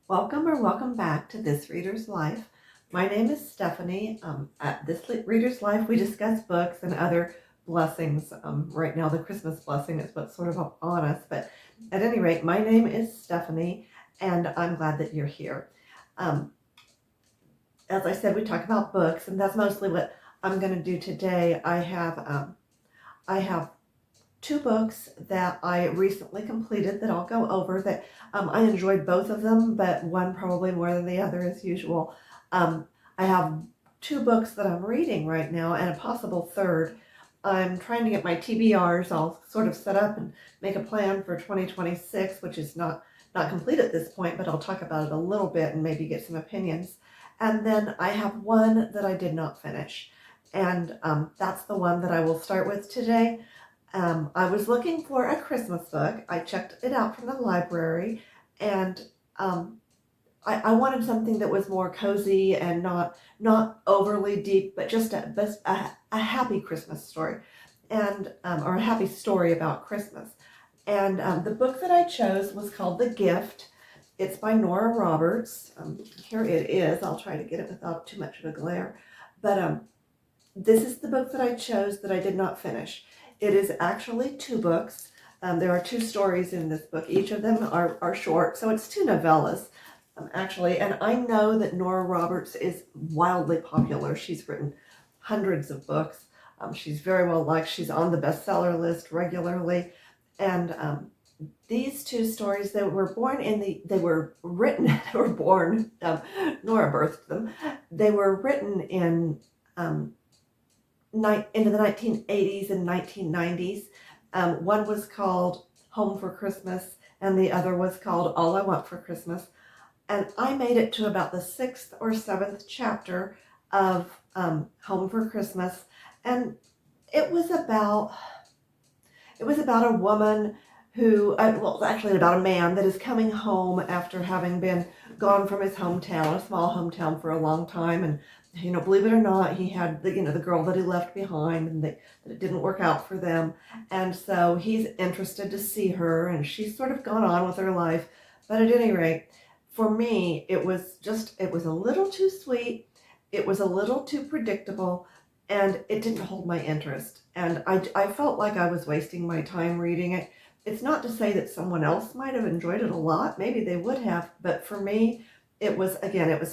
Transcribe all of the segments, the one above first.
Welcome or welcome back to This Reader's Life. My name is Stephanie. At This Reader's Life, we discuss books and other blessings. Right now, the Christmas blessing is what's sort of on us. But at any rate, my name is Stephanie, and I'm glad that you're here. As I said, we talk about books, and that's mostly what I'm going to do today. I have two books that I recently completed that I'll go over that I enjoyed both of them, but one probably more than the other as usual. I have two books that I'm reading right now and a possible third. I'm trying to get my TBRs all sort of set up and make a plan for 2026, which is not complete at this point, but I'll talk about it a little bit and maybe get some opinions. And then I have one that I did not finish, and that's the one that I will start with today. I was looking for a Christmas book. I checked it out from the library, and I wanted something that was more cozy and not overly deep, but just a happy Christmas story, and or a happy story about Christmas. And the book that I chose was called The Gift. It's by Nora Roberts. Here it is. I'll try to get it without too much of a glare. But this is the book that I chose that I did not finish. It is actually two books. There are two stories in this book. Each of them are short, so it's two novellas, actually. And I know that Nora Roberts is wildly popular. She's written hundreds of books. She's very well liked. She's on the bestseller list regularly. And these two stories, Nora birthed them. They were written in into the 1980s and 1990s. One was called Home for Christmas, and the other was called All I Want for Christmas. And I made it to about the 6th or 7th chapter of Home for Christmas, and it was about a woman who, actually about a man that is coming home after having been gone from his hometown, a small hometown, for a long time. And believe it or not, he had the girl that he left behind, and that it didn't work out for them. And so he's interested to see her, and she's sort of gone on with her life. But at any rate, for me, it was a little too sweet. It was a little too predictable, and it didn't hold my interest. And I felt like I was wasting my time reading it. It's not to say that someone else might have enjoyed it a lot. Maybe they would have. But for me, it was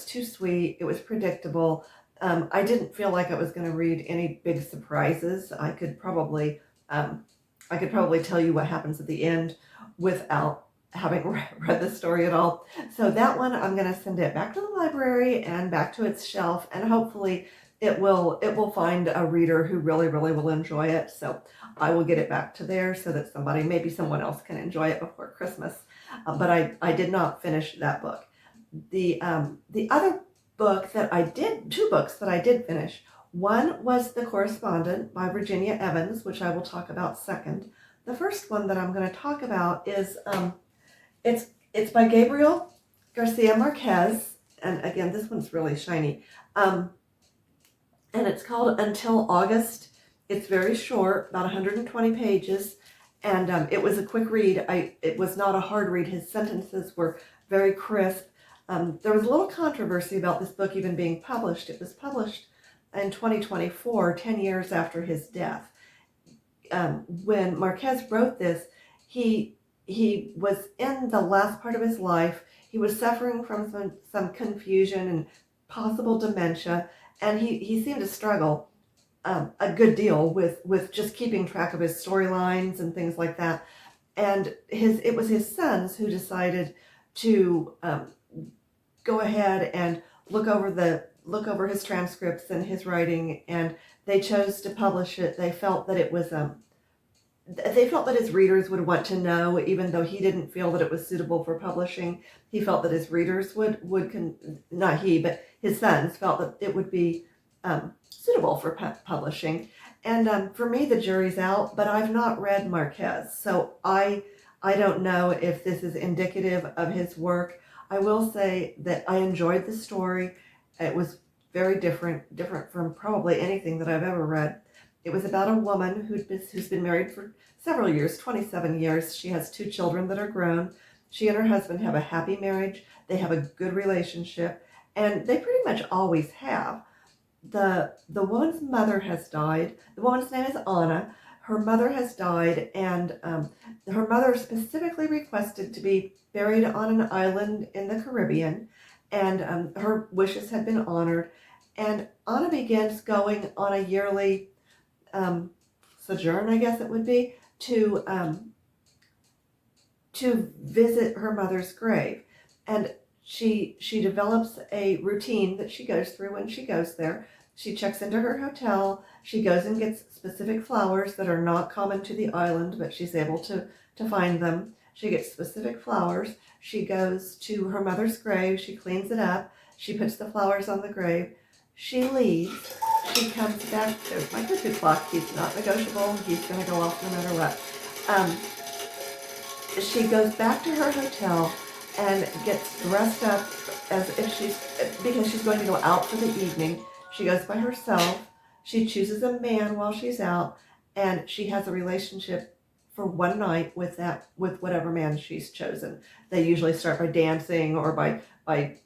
too sweet. It was predictable. I didn't feel like I was going to read any big surprises. I could probably tell you what happens at the end without having read the story at all. So that one, I'm going to send it back to the library and back to its shelf, and hopefully it will find a reader who really, really will enjoy it. So I will get it back to there so that maybe someone else can enjoy it before Christmas. But I did not finish that book. The other book two books that I did finish. One was The Correspondent by Virginia Evans, which I will talk about second. The first one that I'm going to talk about is it's by Gabriel, Garcia, Marquez, and again, this one's really shiny. And it's called Until August. It's very short, about 120 pages, and it was a quick read. It was not a hard read. His sentences were very crisp. There was a little controversy about this book even being published. It was published in 2024, 10 years after his death. When Marquez wrote this, he was in the last part of his life. He was suffering from some confusion and possible dementia, and he seemed to struggle a good deal with just keeping track of his storylines and things like that. And it was his sons who decided to go ahead and look over his transcripts and his writing, and they chose to publish it. They felt that it was they felt that his readers would want to know, even though he didn't feel that it was suitable for publishing. He felt that his readers not he, but his sons felt that it would be suitable for publishing. And for me, the jury's out, but I've not read Marquez, so I don't know if this is indicative of his work. I will say that I enjoyed the story. It was very different from probably anything that I've ever read. It was about a woman who's been married for several years, 27 years. She has two children that are grown. She and her husband have a happy marriage. They have a good relationship, and they pretty much always have. The woman's mother has died. The woman's name is Anna. Her mother has died, and her mother specifically requested to be buried on an island in the Caribbean, and her wishes had been honored. And Anna begins going on a yearly sojourn, I guess it would be, to visit her mother's grave. And she develops a routine that she goes through when she goes there. She checks into her hotel. She goes and gets specific flowers that are not common to the island, but she's able to find them. She gets specific flowers. She goes to her mother's grave. She cleans it up. She puts the flowers on the grave. She leaves. She comes back. There's my cuckoo clock. He's not negotiable. He's going to go off no matter what. She goes back to her hotel and gets dressed up as if because she's going to go out for the evening. She goes by herself. She chooses a man while she's out, and she has a relationship for one night with whatever man she's chosen. They usually start by dancing or by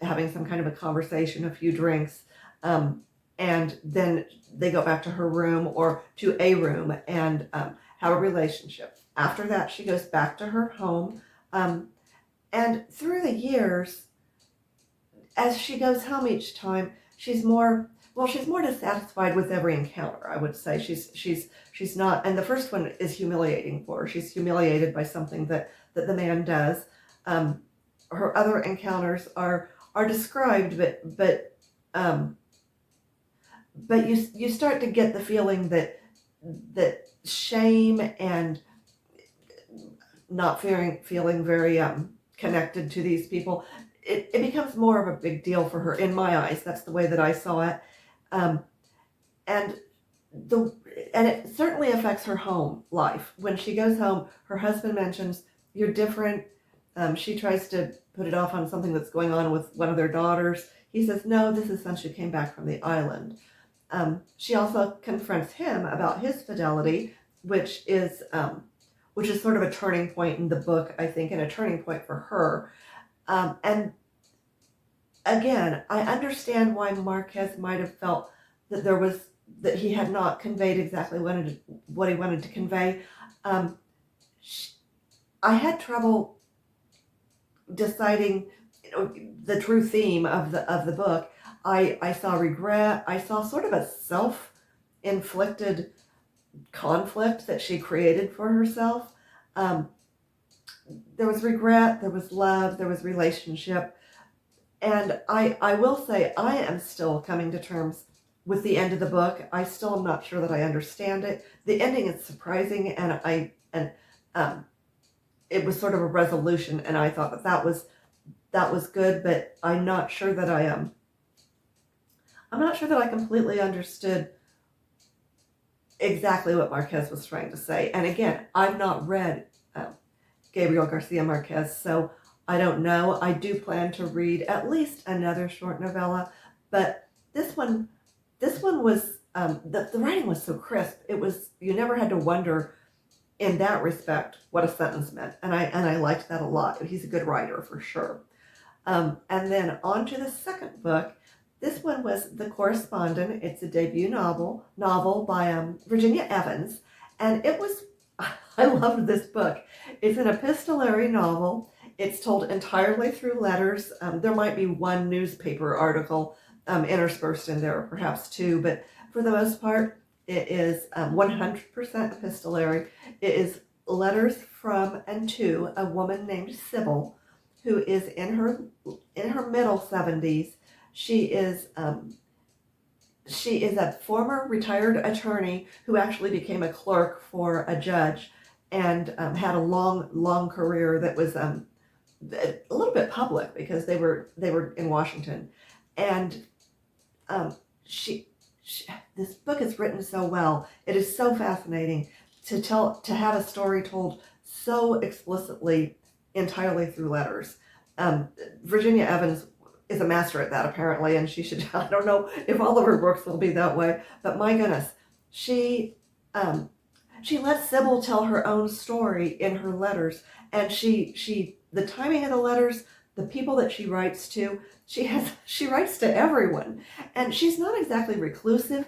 having some kind of a conversation, a few drinks, and then they go back to her room or to a room and have a relationship. After that, she goes back to her home, and through the years, as she goes home each time, she's more dissatisfied with every encounter. I would say she's not, and the first one is humiliating for her. She's humiliated by something that the man does. Her other encounters are described, but you start to get the feeling that shame and not feeling very connected to these people, it becomes more of a big deal for her in my eyes. That's the way that I saw it. And it certainly affects her home life. When she goes home, her husband mentions, "You're different." She tries to put it off on something that's going on with one of their daughters. He says, "No, this is since you came back from the island." She also confronts him about his fidelity, which is sort of a turning point in the book, I think, and a turning point for her. And again, I understand why Marquez might have felt that he had not conveyed exactly what he wanted to convey. I had trouble deciding, the true theme of the book. I saw regret. I saw sort of a self-inflicted conflict that she created for herself. There was regret, there was love, there was relationship. And I will say I am still coming to terms with the end of the book. I still am not sure that I understand it. The ending is surprising, and it was sort of a resolution, and I thought that was good, but I'm not sure that I'm not sure that I completely understood exactly what Marquez was trying to say. And again, I've not read Gabriel Garcia Marquez, so I don't know. I do plan to read at least another short novella, but this one was the writing was so crisp. You never had to wonder in that respect what a sentence meant, and I liked that a lot. He's a good writer for sure. And then on to the second book. This one was The Correspondent. It's a debut novel by Virginia Evans, and I loved this book. It's an epistolary novel. It's told entirely through letters. There might be one newspaper article interspersed in there, or perhaps two, but for the most part, it is 100% epistolary. It is letters from and to a woman named Sybil, who is in her middle 70s. She is a former retired attorney who actually became a clerk for a judge and had a long career that was a little bit public because they were in Washington. And this book is written so well. It is so fascinating to have a story told so explicitly entirely through letters. Virginia Evans is a master at that, apparently, and she should, I don't know if all of her books will be that way, but my goodness, she lets Sybil tell her own story in her letters, and she the timing of the letters, the people that she writes to, she writes to everyone, and she's not exactly reclusive.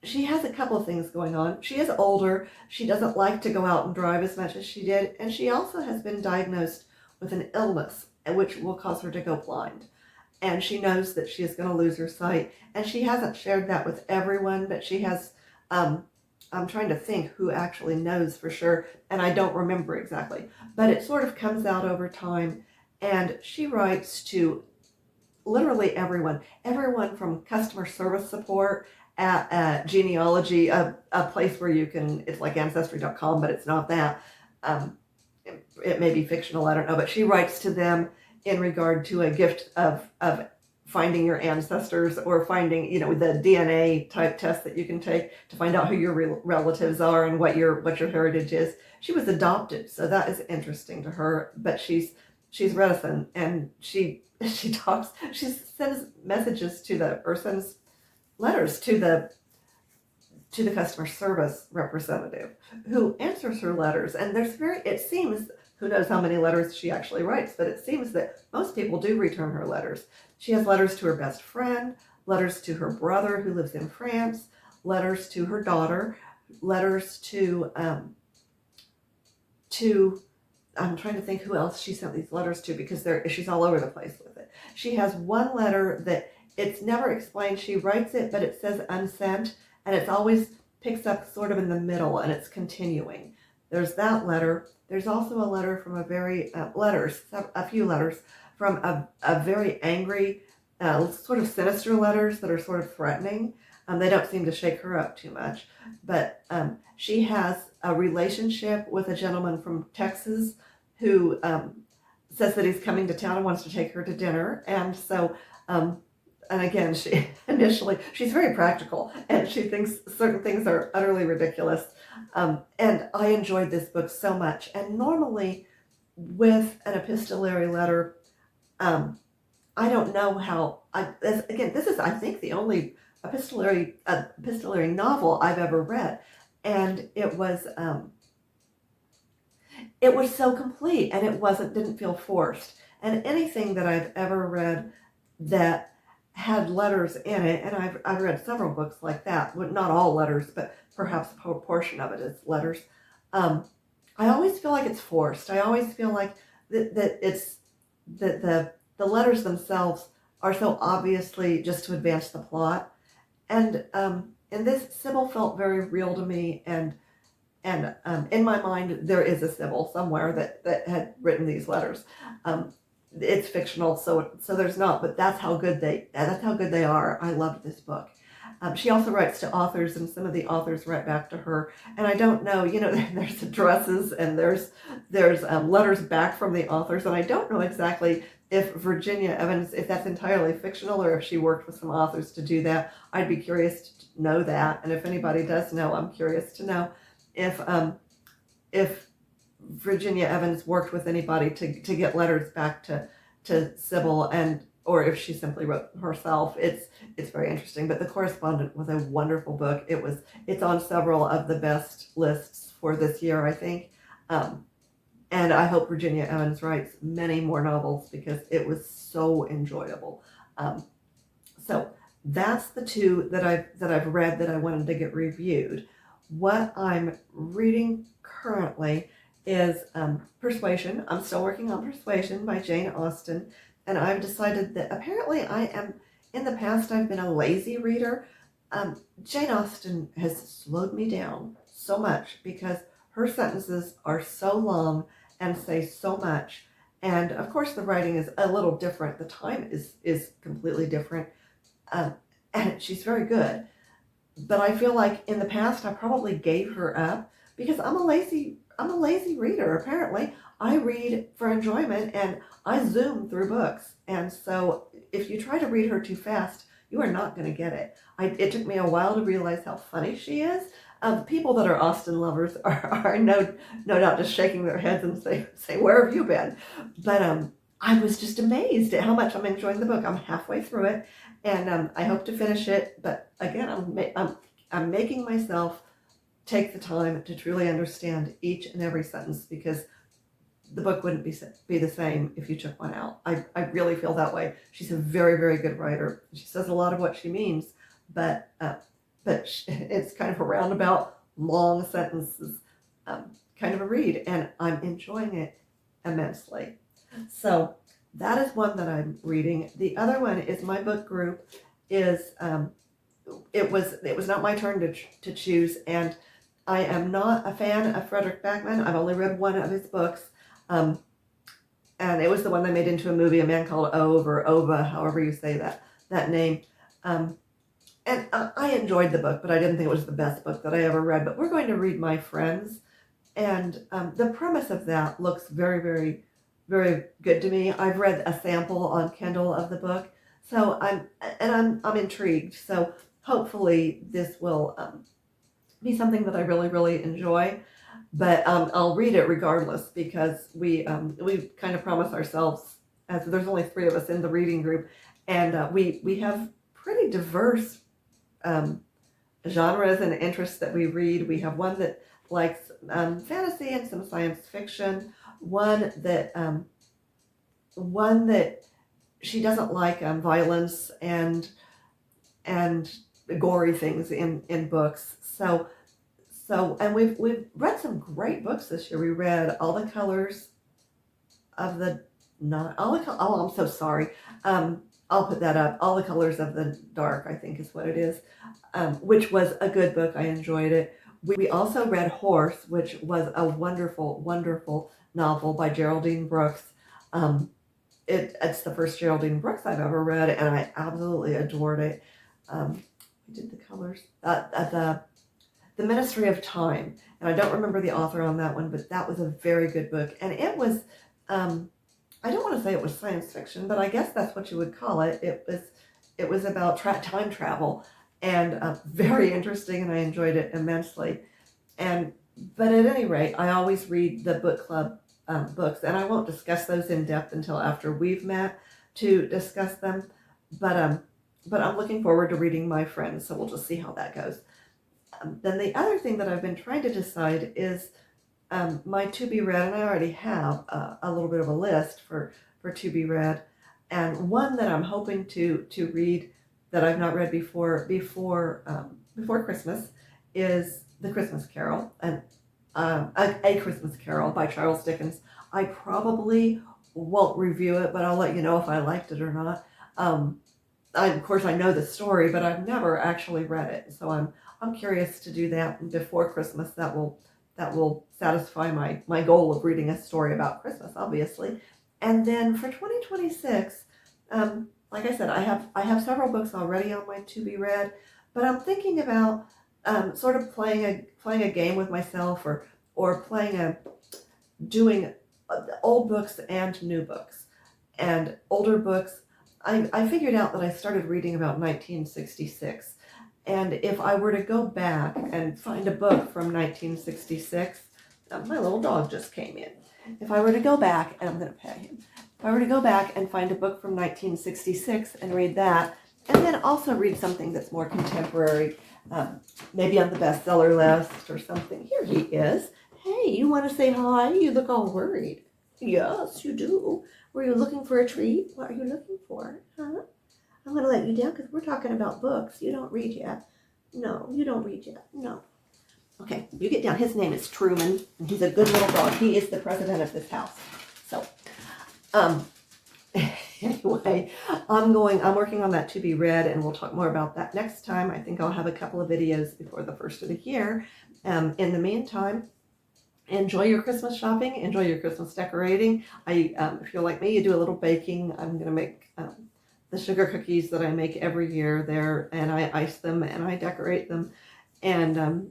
She has a couple of things going on. She is older. She doesn't like to go out and drive as much as she did, and she also has been diagnosed with an illness which will cause her to go blind. And she knows that she is going to lose her sight, and she hasn't shared that with everyone, but she has. I'm trying to think who actually knows for sure, and I don't remember exactly, but it sort of comes out over time, and she writes to literally everyone from customer service support at genealogy, a place where you can, it's like ancestry.com, but it's not that. It may be fictional, I don't know, but she writes to them in regard to a gift of finding your ancestors, or finding, the DNA type test that you can take to find out who your relatives are and what your heritage is. She was adopted, so that is interesting to her, but she's reticent, and she sends messages to sends letters to the customer service representative, who answers her letters. And it seems, who knows how many letters she actually writes, but it seems that most people do return her letters. She has letters to her best friend, letters to her brother who lives in France, letters to her daughter, letters to I'm trying to think who else she sent these letters to, because she's all over the place with it. She has one letter that it's never explained. She writes it, but it says unsent, and it's always picks up sort of in the middle, and it's continuing. There's that letter. There's also a letter from a few letters from a very angry, sort of sinister letters that are sort of threatening. They don't seem to shake her up too much, but she has a relationship with a gentleman from Texas who says that he's coming to town and wants to take her to dinner. And so, and again, she's very practical, and she thinks certain things are utterly ridiculous. And I enjoyed this book so much. And normally with an epistolary letter, I don't know how, this is, I think, the only epistolary novel I've ever read. And it was so complete, and didn't feel forced. And anything that I've ever read that had letters in it, and I've read several books like that, not all letters, but perhaps a portion of it is letters. I always feel like it's forced. I always feel like that the letters themselves are so obviously just to advance the plot. And in this, Sybil felt very real to me, and in my mind there is a Sybil somewhere that had written these letters. It's fictional, so there's not, but that's how good they are. I loved this book. She also writes to authors, and some of the authors write back to her. And I don't know, there's addresses, and there's letters back from the authors, and I don't know exactly if Virginia Evans, if that's entirely fictional, or if she worked with some authors to do that. I'd be curious to know that, and if anybody does know, I'm curious to know if Virginia Evans worked with anybody to get letters back to Sybil, or if she simply wrote herself. It's very interesting. But The Correspondent was a wonderful book. It's on several of the best lists for this year, I think. And I hope Virginia Evans writes many more novels, because it was so enjoyable. So that's the two that I've read that I wanted to get reviewed. What I'm reading currently is Persuasion. I'm still working on Persuasion by Jane Austen, and I've decided that apparently in the past I've been a lazy reader. Jane Austen has slowed me down so much, because her sentences are so long and say so much, and of course the writing is a little different. The time is completely different, and she's very good. But I feel like in the past I probably gave her up, because I'm a lazy reader. Apparently I read for enjoyment, and I zoom through books, and so if you try to read her too fast, you are not going to get it. It took me a while to realize how funny she is. People that are Austen lovers are no doubt just shaking their heads and say, where have you been? But I was just amazed at how much I'm enjoying the book. I'm halfway through it, and I hope to finish it. But again, I'm making myself take the time to truly understand each and every sentence, because the book wouldn't be the same if you took one out. I really feel that way. She's a very, very good writer. She says a lot of what she means, but it's kind of a roundabout, long sentences, kind of a read, and I'm enjoying it immensely. So that is one that I'm reading. The other one is my book group is, it was not my turn to choose, and I am not a fan of Frederik Backman. I've only read one of his books, and it was the one they made into a movie, A Man Called Ove, or Ova, however you say that name. And I enjoyed the book, but I didn't think it was the best book that I ever read. But we're going to read My Friends, and the premise of that looks very, very, very good to me. I've read a sample on Kindle of the book, so I'm intrigued. So hopefully this will be something that I really, really enjoy. But I'll read it regardless, because we kind of promise ourselves, as there's only 3 of us in the reading group, and we have pretty diverse genres and interests that we read. We have one that likes fantasy and some science fiction. One that she doesn't like violence and gory things in books. So and we've read some great books this year. We read All the Colors of the Oh, I'm so sorry. I'll put that up. All the Colors of the Dark, I think is what it is, which was a good book. I enjoyed it. We also read Horse, which was a wonderful, wonderful novel by Geraldine Brooks. It's the first Geraldine Brooks I've ever read, and I absolutely adored it. We did the colors. The Ministry of Time, and I don't remember the author on that one, but that was a very good book. And it was, I don't want to say it was science fiction, but I guess that's what you would call it. It was about time travel, and very interesting, and I enjoyed it immensely. But at any rate, I always read the book club books, and I won't discuss those in depth until after we've met to discuss them. But I'm looking forward to reading My Friends, so we'll just see how that goes. Then the other thing that I've been trying to decide is my to be read, and I already have a little bit of a list for to be read, and one that I'm hoping to read that I've not read before Christmas is The Christmas Carol, and A Christmas Carol by Charles Dickens. I probably won't review it, but I'll let you know if I liked it or not. Of course, I know the story, but I've never actually read it, so I'm curious to do that before Christmas. That will satisfy my goal of reading a story about Christmas, obviously. And then for 2026, like I said, I have several books already on my to be read, but I'm thinking about sort of playing a game with myself, or doing old books and new books. And older books, I figured out that I started reading about 1966. And if I were to go back and find a book from 1966, my little dog just came in. If I were to go back, and I'm going to pet him, if I were to go back and find a book from 1966 and read that, and then also read something that's more contemporary, maybe on the bestseller list or something. Here he is. Hey, you want to say hi? You look all worried. Yes, you do. Were you looking for a treat? What are you looking for? Huh? I'm going to let you down because we're talking about books. You don't read yet. No, you don't read yet. No. Okay, you get down. His name is Truman, and he's a good little dog. He is the president of this house. So, anyway, I'm working on that to be read, and we'll talk more about that next time. I think I'll have a couple of videos before the first of the year. In the meantime, enjoy your Christmas shopping. Enjoy your Christmas decorating. If you're like me, you do a little baking. I'm going to make the sugar cookies that I make every year there, and I ice them and I decorate them. And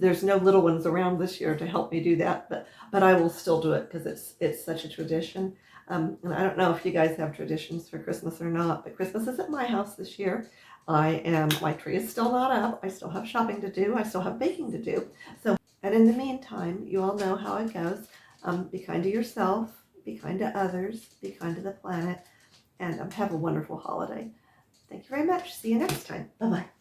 there's no little ones around this year to help me do that, but I will still do it because it's such a tradition. And I don't know if you guys have traditions for Christmas or not, but Christmas is at my house this year. My tree is still not up. I still have shopping to do. I still have baking to do. So, and in the meantime, you all know how it goes. Be kind to yourself, be kind to others, be kind to the planet, and have a wonderful holiday. Thank you very much. See you next time. Bye-bye.